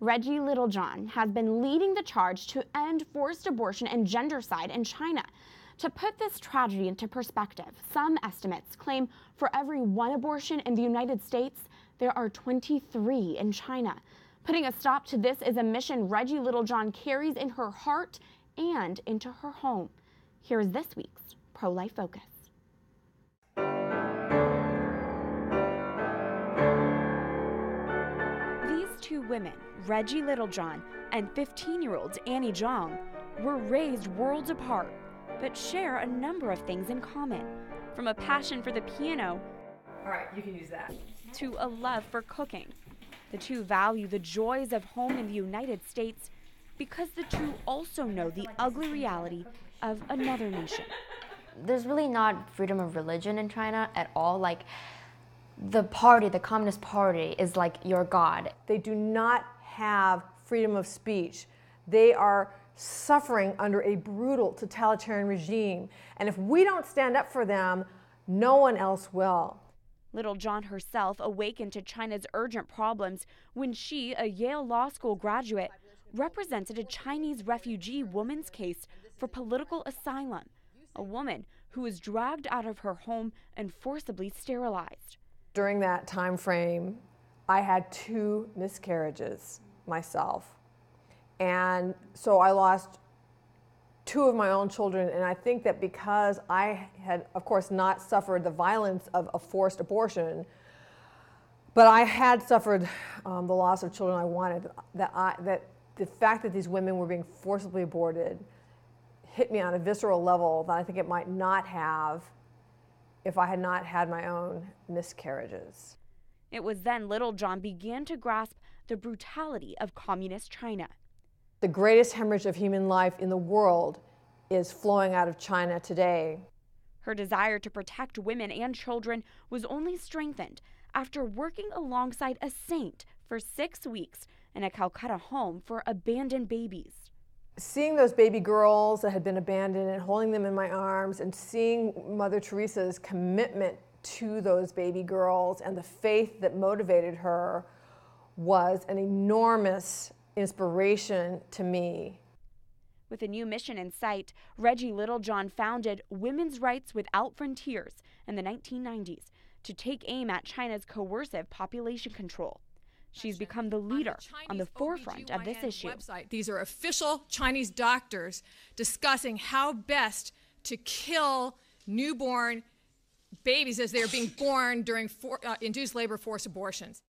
Reggie Littlejohn has been leading the charge to end forced abortion and gendercide in China. To put this tragedy into perspective, some estimates claim for every one abortion in the United States, there are 23 in China. Putting a stop to this is a mission Reggie Littlejohn carries in her heart and into her home. Here is this week's Pro-Life Focus. These two women, Reggie Littlejohn and 15-year-old Annie Zhang, were raised worlds apart, but share a number of things in common, from a passion for the piano, all right, you can use that, to a love for cooking. The two value the joys of home in the United States because the two also know the ugly reality of another nation. There's really not freedom of religion in China at all. Like, the party, the Communist Party, is like your god. They do not have freedom of speech. They are suffering under a brutal totalitarian regime. And if we don't stand up for them, no one else will. Littlejohn herself awakened to China's urgent problems when she, a Yale Law School graduate, represented a Chinese refugee woman's case for political asylum, a woman who was dragged out of her home and forcibly sterilized. During that time frame, I had 2 miscarriages myself. And so I lost 2 of my own children, and I think that because I had, of course, not suffered the violence of a forced abortion, but I had suffered the loss of children I wanted, that the fact that these women were being forcibly aborted hit me on a visceral level that I think it might not have if I had not had my own miscarriages. It was then Littlejohn began to grasp the brutality of communist China. The greatest hemorrhage of human life in the world is flowing out of China today. Her desire to protect women and children was only strengthened after working alongside a saint for 6 weeks in a Calcutta home for abandoned babies. Seeing those baby girls that had been abandoned and holding them in my arms, and seeing Mother Teresa's commitment to those baby girls and the faith that motivated her was an enormous inspiration to me. With a new mission in sight, Reggie Littlejohn founded Women's Rights Without Frontiers in the 1990s to take aim at China's coercive population control. She's become the leader on the forefront of this issue. These are official Chinese doctors discussing how best to kill newborn babies as they're being born during induced labor forced abortions.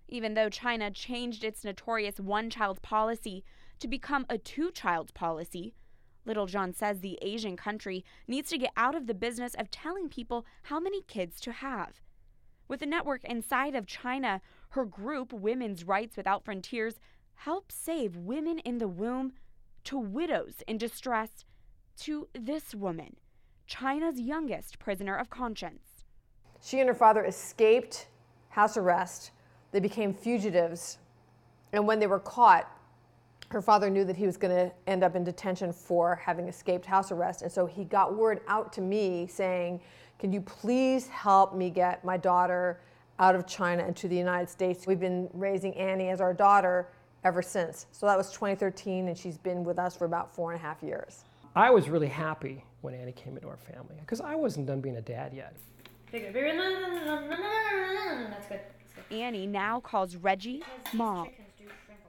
Even though China changed its notorious one-child policy to become a two-child policy, Littlejohn says the Asian country needs to get out of the business of telling people how many kids to have. With a network inside of China, her group, Women's Rights Without Frontiers, helps save women in the womb, to widows in distress, to this woman, China's youngest prisoner of conscience. She and her father escaped house arrest. They became fugitives, and when they were caught, her father knew that he was going to end up in detention for having escaped house arrest, and so he got word out to me saying, can you please help me get my daughter out of China and to the United States? We've been raising Annie as our daughter ever since. So that was 2013, and she's been with us for about 4.5 years. I was really happy when Annie came into our family, because I wasn't done being a dad yet. That's good. Annie now calls Reggie Mom.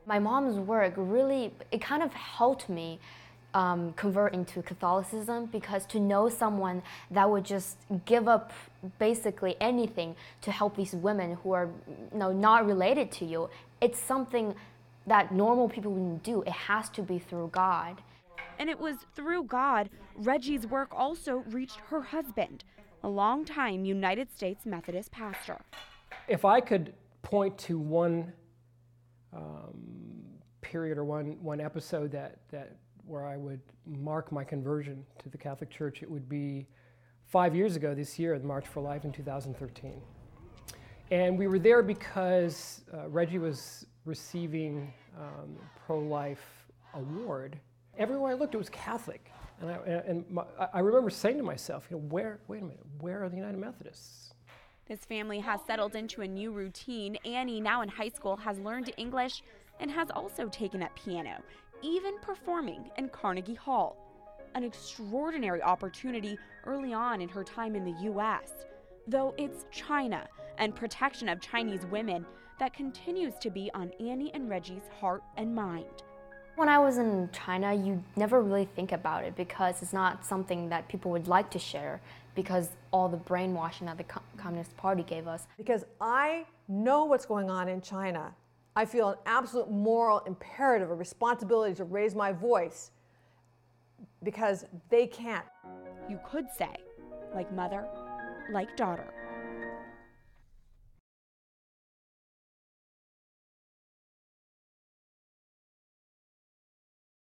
My mom's work really, it kind of helped me convert into Catholicism, because to know someone that would just give up basically anything to help these women who are not related to you, it's something that normal people wouldn't do. It has to be through God. And it was through God Reggie's work also reached her husband, a longtime United States Methodist pastor. If I could point to one period or one episode that where I would mark my conversion to the Catholic Church, it would be 5 years ago this year, the March for Life in 2013. And we were there because Reggie was receiving pro-life award. Everywhere I looked, it was Catholic. And I remember saying to myself, wait a minute, where are the United Methodists? This family has settled into a new routine. Annie, now in high school, has learned English and has also taken up piano, even performing in Carnegie Hall. An extraordinary opportunity early on in her time in the U.S., though it's China and protection of Chinese women that continues to be on Annie and Reggie's heart and mind. When I was in China, you never really think about it because it's not something that people would like to share because all the brainwashing that the Communist Party gave us. Because I know what's going on in China. I feel an absolute moral imperative, a responsibility to raise my voice because they can't. You could say, like mother, like daughter.